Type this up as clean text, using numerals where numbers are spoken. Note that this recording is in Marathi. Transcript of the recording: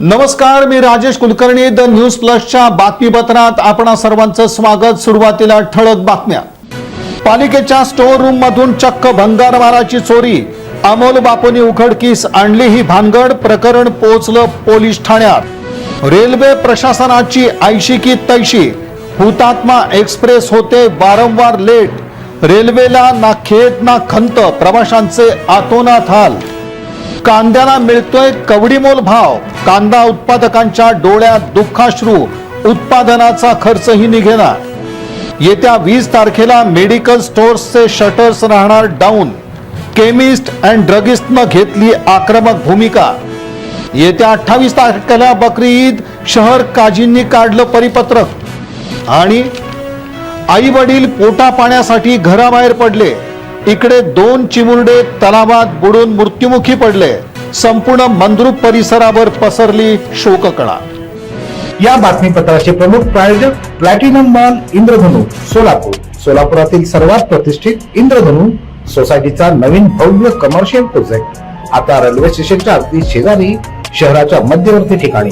नमस्कार, मी राजेश कुलकर्णी. द न्यूज प्लसच्या बातमीपत्रात आपणा सर्वांचं स्वागत. सुरुवातीला ठळक बातम्या. पालिकेच्या स्टोअर रूम मधून चक्क भंगारमालाची चोरी. अमोल बापूंनी उघडकीस आणली ही भानगड. प्रकरण पोहोचलं पोलीस ठाण्यात. रेल्वे प्रशासनाची ऐशी की तैशी. हुतात्मा एक्सप्रेस होते वारंवार लेट. रेल्वेला ना खेद ना खंत. प्रवाशांचे आतोनात हाल. कांद्याला मिळतोय कवडीमोल भाव. कांदा उत्पादकांच्या डोळ्यात दुःखाश्रू. उत्पादनाचा खर्चही निघेना. येत्या 20 तारखेला मेडिकल स्टोअर्सचे शटर्स राहणार डाऊन. केमिस्ट अँड ड्रगिस्टनं घेतली आक्रमक भूमिका. येत्या 28 तारखेला बकरी ईद. शहर काजींनी काढलं परिपत्रक. आणि आई वडील पोटा पाण्यासाठी घराबाहेर पडले. इकडे 2 चिमुरडे तलावात बुडून मृत्युमुखी पडले. संपूर्ण मंद्रुप परिसरावर पसरली शोककळा. या बातमीपत्राचे प्रमुख प्रायोजक प्लॅटिनम मॉल इंद्रधनु सोलापूर. सोलापुरातील सर्वात प्रतिष्ठित इंद्रधनु सोसायटीचा नवीन भव्य कमर्शियल प्रोजेक्ट आता रेल्वे स्टेशनच्या अगदी शेजारी शहराच्या मध्यवर्ती ठिकाणी.